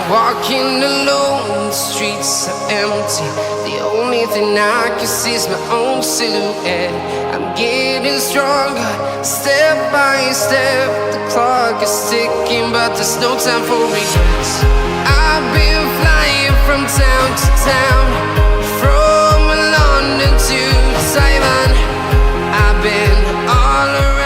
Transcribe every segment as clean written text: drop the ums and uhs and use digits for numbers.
Walking alone, the streets are empty. The only thing I can see is my own silhouette. I'm getting stronger, step by step. The clock is ticking, but there's no time for regrets. I've been flying from town to town, from London to Taiwan. I've been all around.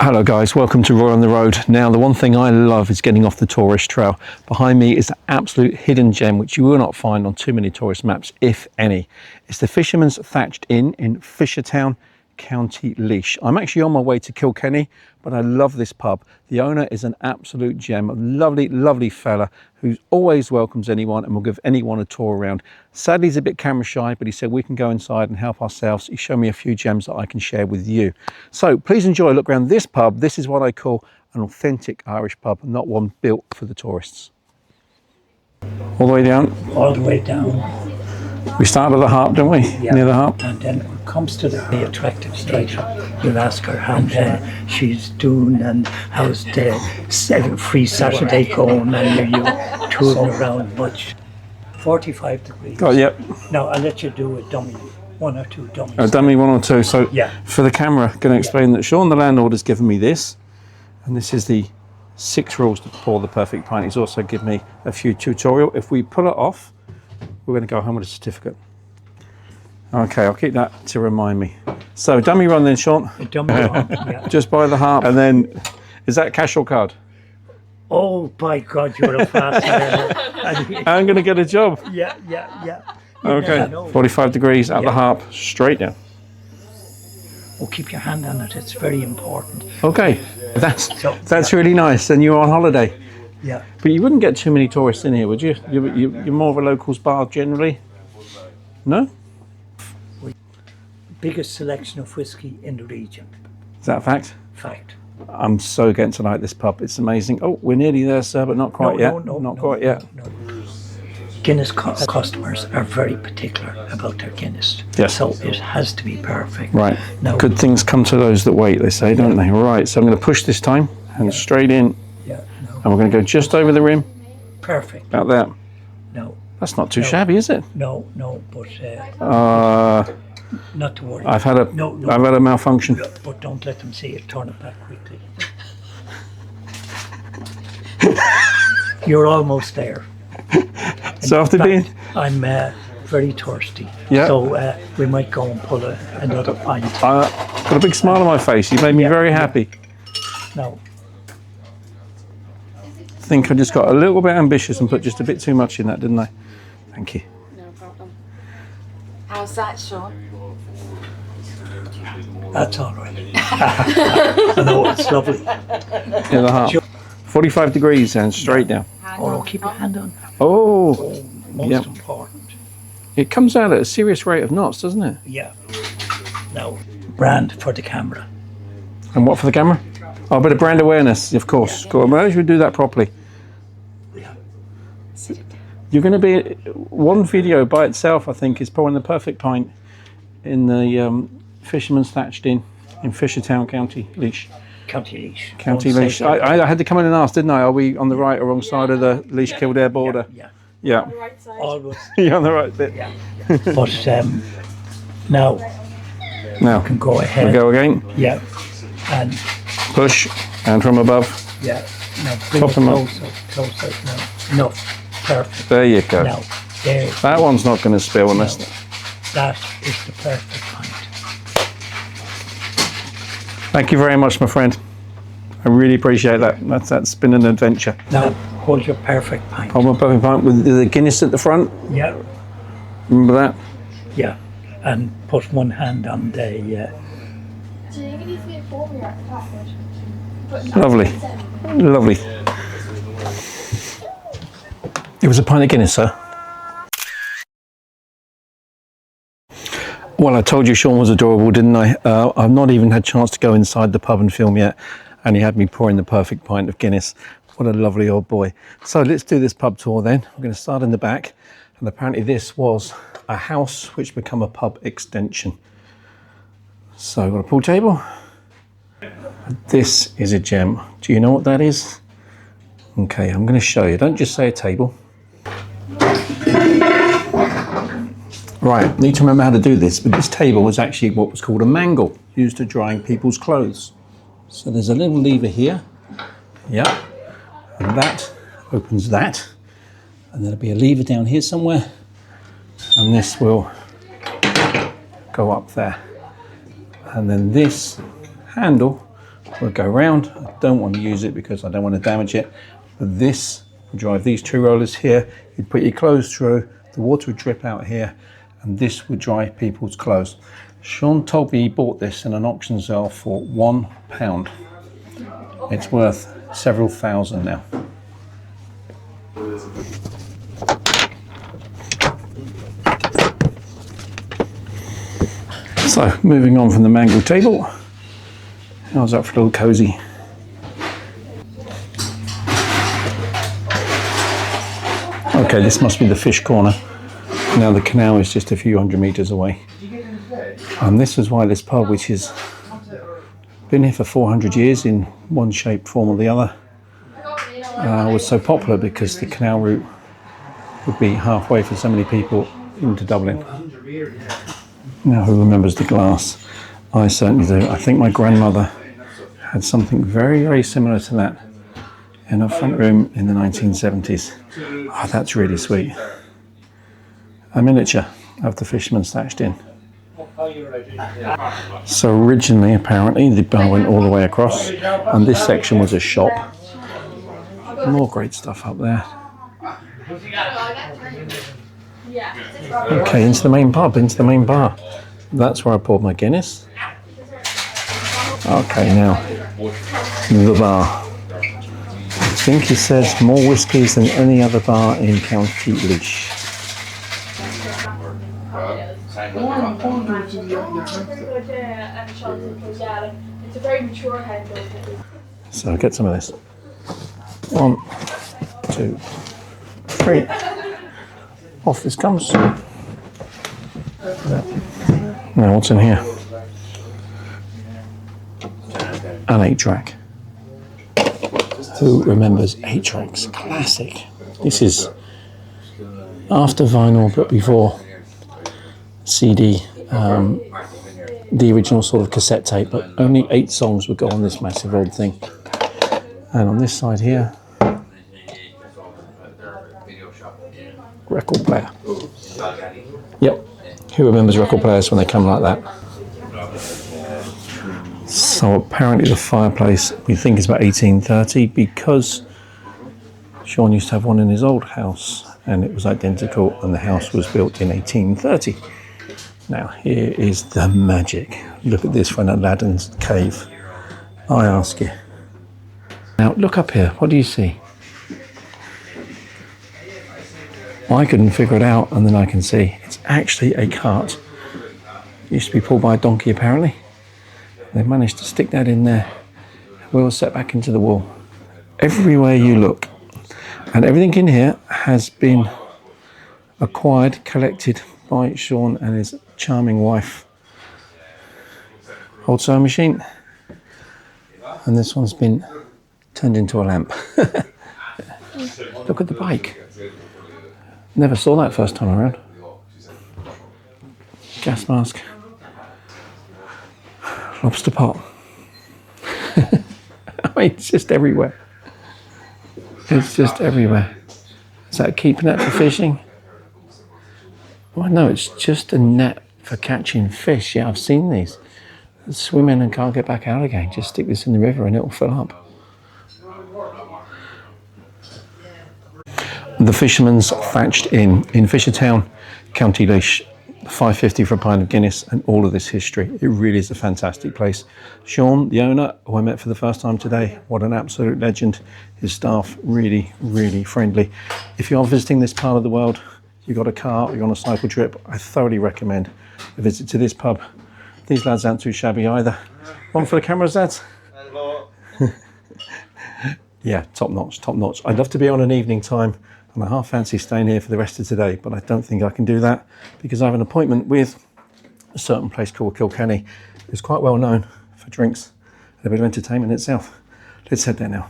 Hello guys, welcome to Roy on the Road. Now the one thing I love is getting off the tourist trail. Behind me is an absolute hidden gem which you will not find on too many tourist maps, if any. It's the Fisherman's Thatched Inn in Fishertown, County Laois. I'm actually on my way to Kilkenny, but I love this pub. The owner is an absolute gem, a lovely fella who always welcomes anyone and will give anyone a tour around. Sadly, he's a bit camera shy, but he said we can go inside and help ourselves. He showed me a few gems that I can share with you. So please enjoy a look around this pub. This is what I call an authentic Irish pub, not one built for the tourists. All the way down? All the way down. We start at the harp, don't we? Yeah. Near the harp. And then it comes to the attractive straight up. You'll ask her how she's doing and how's the free Saturday going, and you touring around much. 45 degrees. Oh, yep. Now I'll let you do a dummy, one or two dummies. A dummy one or two. So yeah. For the camera, I'm going to explain that Sean, the landlord, has given me this, and this is the 6 rules to pour the perfect pint. He's also given me a few tutorial. If we pull it off, we're going to go home with a certificate. Okay, I'll keep that to remind me. So, dummy run then, Sean. A dummy run, yeah. Just by the harp. And then, is that cash or card? Oh, by God, you're a fast learner. I'm going to get a job. Yeah. Okay, 45 degrees at the harp, straight down. Oh, keep your hand on it, it's very important. Okay, that's really nice. And you're on holiday. Yeah. But you wouldn't get too many tourists in here, would you? You're more of a locals bar generally? No? Biggest selection of whiskey in the region. Is that a fact? Fact. I'm so getting to like this pub. It's amazing. Oh, we're nearly there, sir, but not quite yet. Not quite yet. No. Guinness customers are very particular about their Guinness. Yes. So it has to be perfect. Right. Now, good things come to those that wait, they say, don't they? Right, so I'm going to push this time and straight in. Yeah. No. And we're going to go just over the rim. Perfect. About that. No. That's not too shabby, is it? No, but not to worry. I've had a malfunction. But don't let them see it. Turn it back quickly. You're almost there. So after being... I'm very thirsty. Yeah. So we might go and pull another pint. Got a big smile on my face. You made me very happy. No. I think I just got a little bit ambitious and put just a bit too much in that, didn't I? Thank you. No problem. How's that, Sean? That's all right. I know, it's lovely. Near the heart. 45 degrees and straight down. Oh, keep your hand on. Oh, most important. It comes out at a serious rate of knots, doesn't it? Yeah. Now, brand for the camera. And what for the camera? Oh, a bit of brand awareness, of course. Go on, we should do that properly. Yeah. You're going to be... One video by itself, I think, is pouring the perfect pint in the Fisherman's Thatched Inn in Fishertown, County Laois. County Laois. County Laois. I had to come in and ask, didn't I? Are we on the right or wrong side of the Laois-Kildare border? Yeah. On the right side. Always. You're on the right bit. Yeah. But now you can go ahead. We go again. Yeah. And push, and from above. Yeah. Now bring it closer. Now. Enough. Perfect. There you go. Now, there. That one's not going to spill unless... That is the perfect pint. Thank you very much, my friend. I really appreciate that. That's been an adventure. Now, hold your perfect pint. Hold my perfect pint with the Guinness at the front. Yeah. Remember that? Yeah. And put one hand on the... Lovely. Lovely. It was a pint of Guinness, sir. Well, I told you Sean was adorable, didn't I? I've not even had a chance to go inside the pub and film yet, and he had me pouring the perfect pint of Guinness. What a lovely old boy. So let's do this pub tour then. We're going to start in the back, and apparently this was a house which became a pub extension. So we've got a pool table. This is a gem. Do you know what that is? Okay, I'm going to show you. Don't just say a table. Right, need to remember how to do this, but this table was actually what was called a mangle, used to drying people's clothes. So there's a little lever here, yeah, and that opens that, and there'll be a lever down here somewhere, and this will go up there. And then this handle will go round. I don't want to use it because I don't want to damage it, but this will drive these two rollers here. You'd put your clothes through, the water would drip out here, and this would dry people's clothes. Sean told me he bought this in an auction sale for £1. It's worth several thousand now. So, moving on from the mangle table, how's that for a little cosy? Okay, this must be the fish corner. Now the canal is just a few hundred metres away. And this is why this pub, which has been here for 400 years in one shape, form or the other, was so popular, because the canal route would be halfway for so many people into Dublin. Now, who remembers the glass? I certainly do. I think my grandmother had something very, very similar to that in her front room in the 1970s. Oh, that's really sweet. A miniature of the Fisherman's Thatched Inn. So originally, apparently, the bar went all the way across, and this section was a shop. More great stuff up there. Okay, into the main pub, into the main bar. That's where I poured my Guinness. Okay, now, the bar. I think it says more whiskies than any other bar in County Laois. So get some of this. 1, 2, 3. Off this comes. Now what's in here? An 8-track. Who remembers 8-tracks? Classic. This is after vinyl, but before CD, the original sort of cassette tape, but only 8 songs would go on this massive old thing. And on this side here, record player. Yep, who remembers record players when they come like that? So apparently the fireplace, we think is about 1830, because Sean used to have one in his old house and it was identical, and the house was built in 1830. Now here is the magic. Look at this from Aladdin's cave, I ask you. Now look up here, what do you see? I couldn't figure it out, and then I can see it's actually a cart. It used to be pulled by a donkey apparently. They've managed to stick that in there. Wheel set back into the wall. Everywhere you look. And everything in here has been acquired, collected by Sean and his charming wife. Old sewing machine. And this one's been turned into a lamp. Look at the bike. Never saw that first time around. Gas mask. Lobster pot. I mean, it's just everywhere. It's just everywhere. Is that a keep net for fishing? Well, no, it's just a net for catching fish. Yeah, I've seen these. Swim in and can't get back out again. Just stick this in the river and it'll fill up. The Fisherman's Thatched Inn in Fishertown, County Laois. £5.50 for a pint of Guinness, and all of this history. It really is a fantastic place. Sean, the owner, who I met for the first time today, what an absolute legend. His staff, really, really friendly. If you are visiting this part of the world, you've got a car, you're on a cycle trip, I thoroughly recommend a visit to this pub. These lads aren't too shabby either. One for the cameras, lads? Yeah, top notch, top notch. I'd love to be on an evening time, and I half fancy staying here for the rest of today, but I don't think I can do that because I have an appointment with a certain place called Kilkenny. It's quite well known for drinks a bit of entertainment itself. Let's head there now.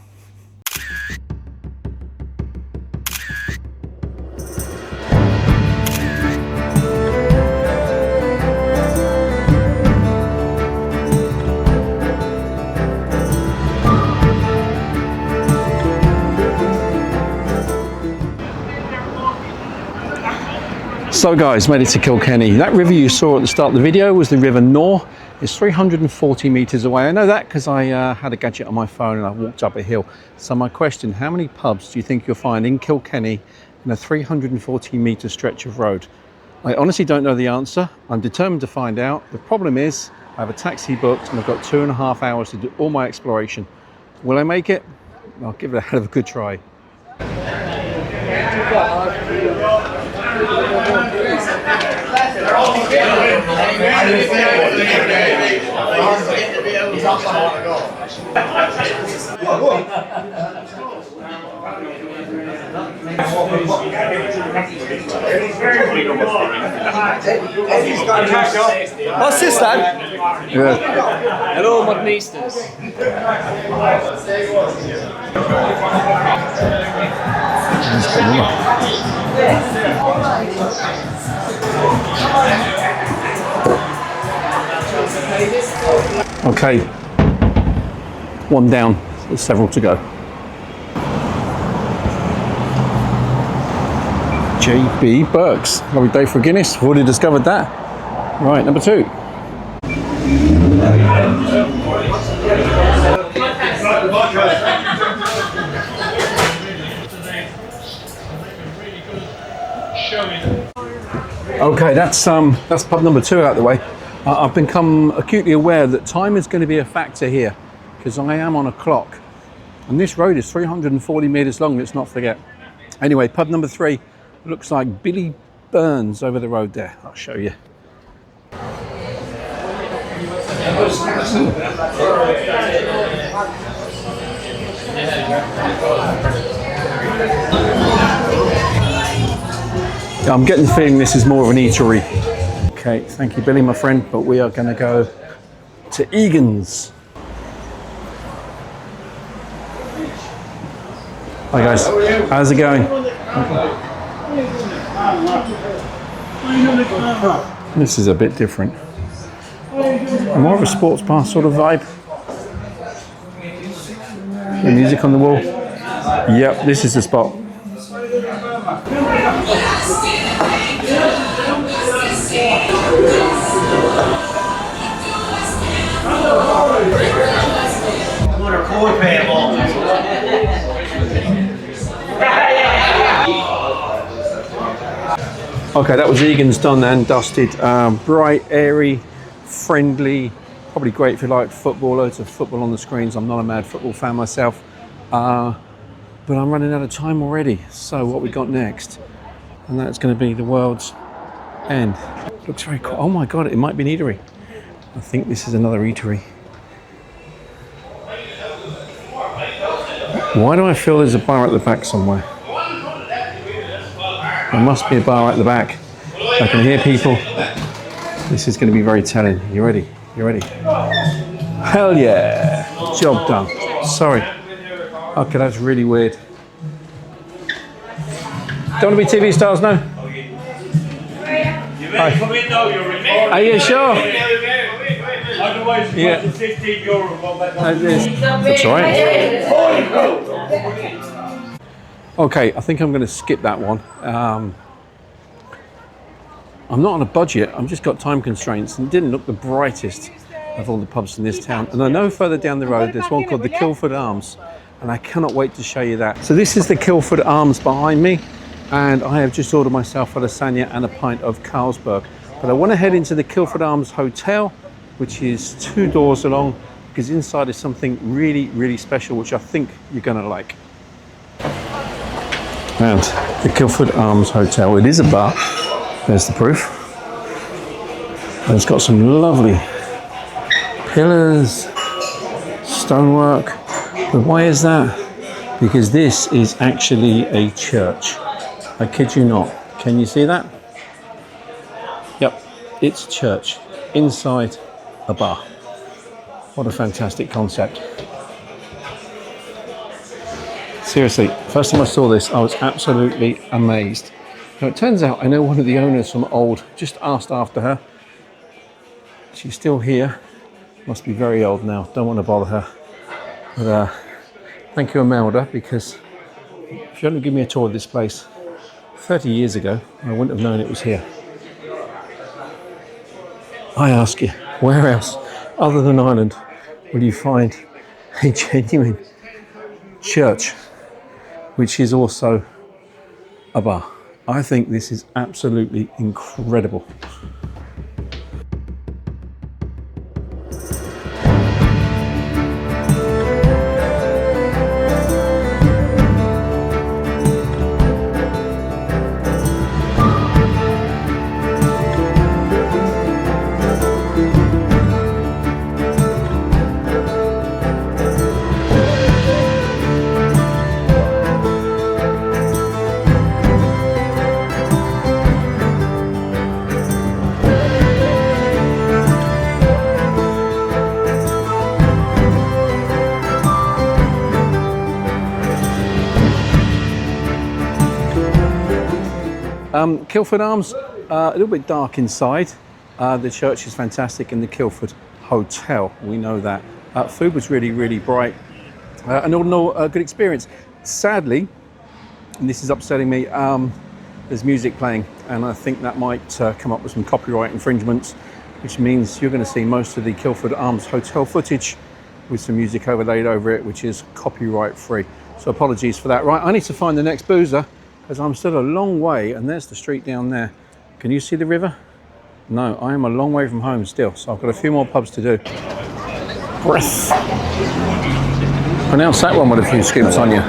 So guys, made it to Kilkenny. That river you saw at the start of the video was the River Nore. It's 340 metres away. I know that because I had a gadget on my phone and I walked up a hill. So my question, how many pubs do you think you'll find in Kilkenny in a 340 metre stretch of road? I honestly don't know the answer. I'm determined to find out. The problem is I have a taxi booked and I've got 2.5 hours to do all my exploration. Will I make it? I'll give it a hell of a good try. What's this, lad? Yeah. Hello, Modernistas. Okay, one down, there's several to go. J.B. Burke's, lovely day for Guinness, I've already discovered that. Right, number 2. Okay, that's pub number 2 out of the way. I've become acutely aware that time is going to be a factor here because I am on a clock and this road is 340 metres long, let's not forget. Anyway, pub number 3 looks like Billy Burns over the road there. I'll show you. I'm getting the feeling this is more of an eatery. Okay, thank you, Billy, my friend, but we are going to go to Egan's. Hi guys, how's it going? This is a bit different. More of a sports bar sort of vibe. The music on the wall. Yep, this is the spot. Okay, that was Egan's done and dusted. Bright, airy, friendly, probably great if you like football, loads of football on the screens. I'm not a mad football fan myself, but I'm running out of time already. So what we got next, and that's going to be the world's end. Looks very cool. Oh my God, it might be an eatery. I think this is another eatery. Why do I feel there's a bar at the back somewhere? There must be a bar at the back. I can hear people. This is going to be very telling. You ready? You ready? Hell yeah! Job done. Sorry. Okay, that's really weird. Don't want to be TV stars now? Hi. Are you sure? Otherwise, Yeah. €15. That's all right. Okay, I think I'm going to skip that one. I'm not on a budget, I've just got time constraints and it didn't look the brightest of all the pubs in this town. And I know further down the road there's one called the Kilford Arms and I cannot wait to show you that. So this is the Kilford Arms behind me and I have just ordered myself a lasagna and a pint of Carlsberg. But I want to head into the Kilford Arms Hotel, which is 2 doors along, because inside is something really, really special, which I think you're going to like. And the Kilford Arms Hotel, it is a bar. There's the proof. And it's got some lovely pillars, stonework. But why is that? Because this is actually a church. I kid you not. Can you see that? Yep, it's a church inside a bar. What a fantastic concept. Seriously, first time I saw this, I was absolutely amazed. Now it turns out I know one of the owners from old, just asked after her. She's still here, must be very old now, don't want to bother her. But thank you, Imelda, because if you hadn't given me a tour of this place 30 years ago, I wouldn't have known it was here. I ask you, where else, other than Ireland, will you find a genuine church, which is also a bar? I think this is absolutely incredible. Kilford Arms, a little bit dark inside. The church is fantastic, and the Kilford Hotel, we know that. Food was really, really bright. An all in all, good experience. Sadly, and this is upsetting me, there's music playing, and I think that might come up with some copyright infringements, which means you're going to see most of the Kilford Arms Hotel footage with some music overlaid over it, which is copyright free. So apologies for that. Right, I need to find the next boozer, because I'm still a long way, and there's the street down there. Can you see the river? No, I am a long way from home still, so I've got a few more pubs to do. Breath. Pronounce that one with a few scoops on you.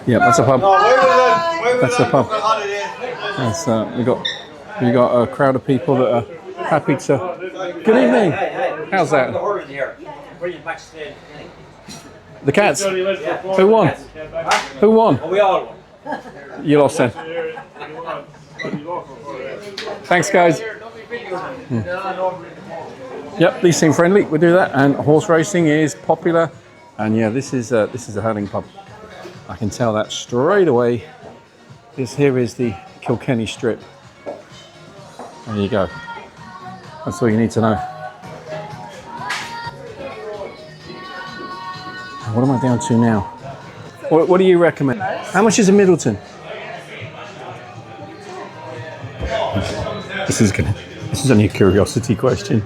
Yeah, that's a pub. That's a pub. That's, we got a crowd of people that are happy to. Good evening. How's that? The Cats? Who won? Who won? We all won. You lost then. Thanks, guys. Yep, these seem friendly. We'll do that. And horse racing is popular. And yeah, this is a hurling pub. I can tell that straight away. This here is the Kilkenny strip. There you go. That's all you need to know. What am I down to now? What do you recommend? How much is a Middleton? This is only a curiosity question.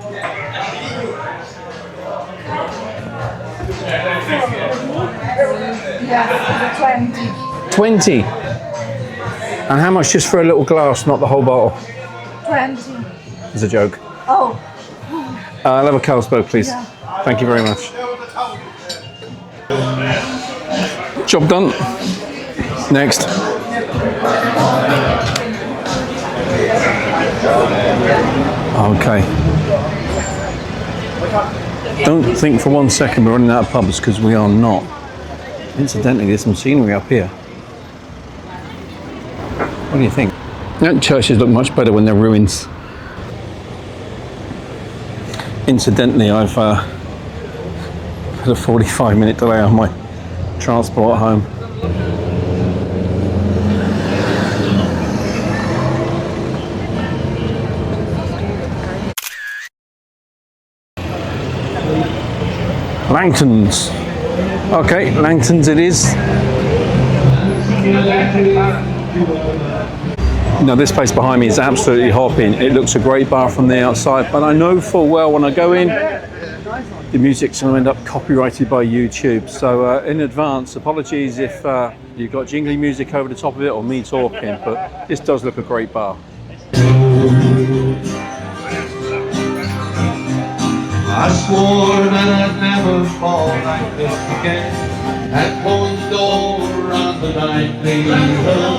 20. And how much just for a little glass, not the whole bottle? 20. It's a joke. Oh. I'll have a Carlsberg, please. Yeah. Thank you very much. Job done. Next. Okay. Don't think for 1 second we're running out of pubs, because we are not. Incidentally, there's some scenery up here. What do you think? Churches look much better when they're ruins. Incidentally, I've had a 45-minute delay on my transport home. Langtons. Okay, Langtons it is. Now this place behind me is absolutely hopping. It looks a great bar from the outside, but I know full well when I go in, the music's going to end up copyrighted by YouTube. So in advance, apologies if you've got jingly music over the top of it or me talking, but this does look a great bar. I swore that I'd never fall like this again. At one's door on the nightly hill.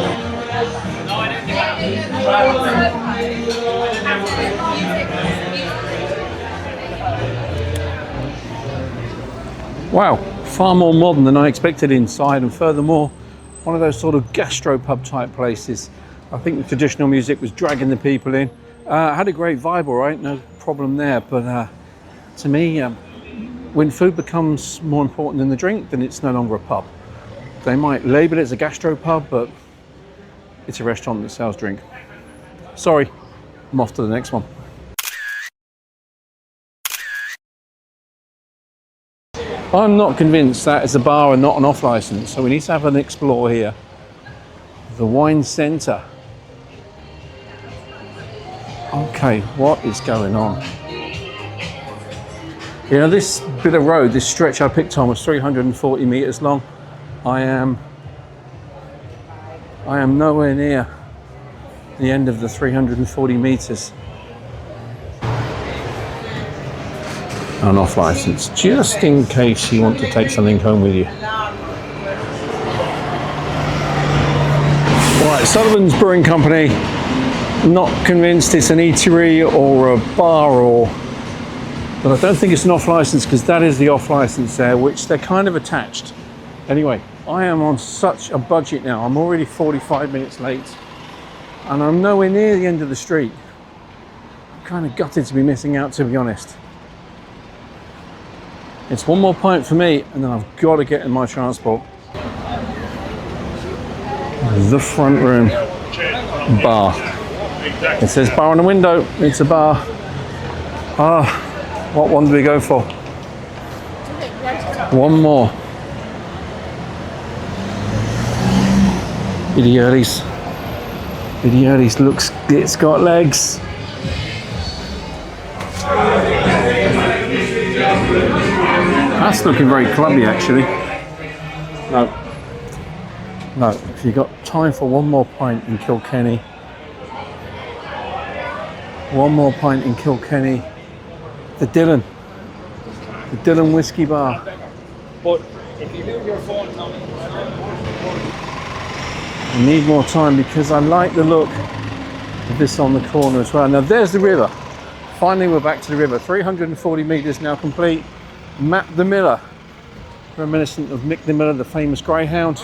Wow, far more modern than I expected inside, and furthermore, one of those sort of gastropub type places. I think the traditional music was dragging the people in. Had a great vibe, all right, no problem there, but to me, when food becomes more important than the drink, then it's no longer a pub. They might label it as a gastropub, but it's a restaurant that sells drink. Sorry, I'm off to the next one. I'm not convinced that it's a bar and not an off license, so we need to have an explore here. The wine centre. Okay, what is going on? You know, this bit of road, this stretch I picked on was 340 metres long. I am nowhere near the end of the 340 metres. An off license, just in case you want to take something home with you. Right, Sullivan's Brewing Company. Not convinced it's an eatery or a bar, but I don't think it's an off license, because that is the off license there, which they're kind of attached. Anyway, I am on such a budget now. I'm already 45 minutes late, and I'm nowhere near the end of the street. I'm kind of gutted to be missing out, to be honest. It's one more pint for me, and then I've got to get in my transport. The front room bar. It says bar on the window. It's a bar. What one do we go for? One more. Idiotis. Idiotis looks, it's got legs. That's looking very clubby, actually. No, if you've got time for one more pint in Kilkenny. One more pint in Kilkenny. The Dillon Whiskey Bar. But if you leave your phone, Tommy. I need more time because I like the look of this on the corner as well. Now there's the river. Finally we're back to the river. 340 metres now complete. Matt the Miller, reminiscent of Mick the Miller, the famous greyhound.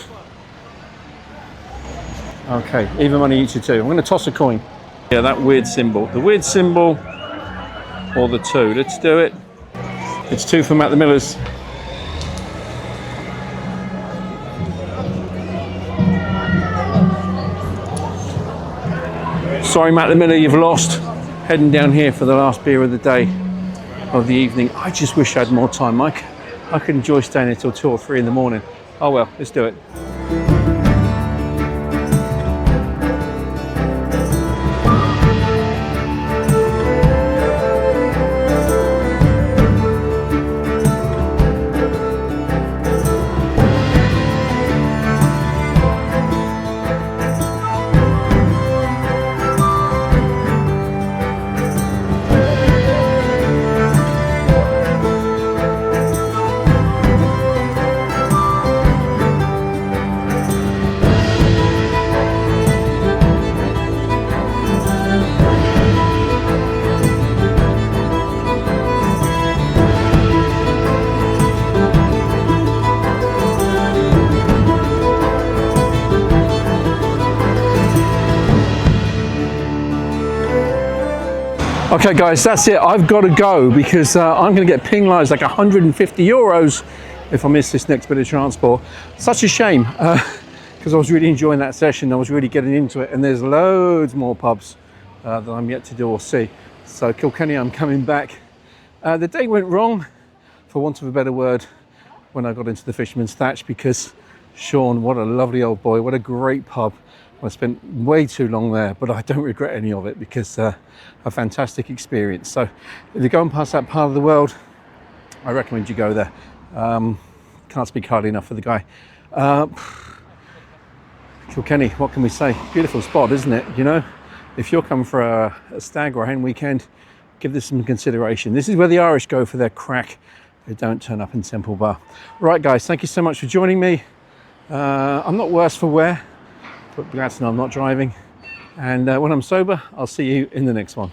Okay, even money each of two. I'm going to toss a coin. Yeah, that weird symbol. The weird symbol or the two. Let's do it. It's two for Matt the Millers. Sorry, Matt the Miller, you've lost. Heading down here for the last beer of the day, of the evening. I just wish I had more time, Mike. I could enjoy staying until 2 or 3 in the morning. Oh well, let's do it. Okay guys, that's it. I've got to go because I'm going to get penalised like 150 euros if I miss this next bit of transport. Such a shame because I was really enjoying that session. I was really getting into it, and there's loads more pubs that I'm yet to do or see. So Kilkenny, I'm coming back. The day went wrong, for want of a better word, when I got into the Fisherman's Thatched, because Sean, what a lovely old boy, what a great pub. I spent way too long there, but I don't regret any of it because a fantastic experience. So if you're going past that part of the world, I recommend you go there. Can't speak highly enough for the guy. Kilkenny, what can we say? Beautiful spot, isn't it? You know, if you're coming for a stag or a hen weekend, give this some consideration. This is where the Irish go for their crack. They don't turn up in Temple Bar. Right guys, thank you so much for joining me. I'm not worse for wear, but glad to know I'm not driving. And when I'm sober, I'll see you in the next one.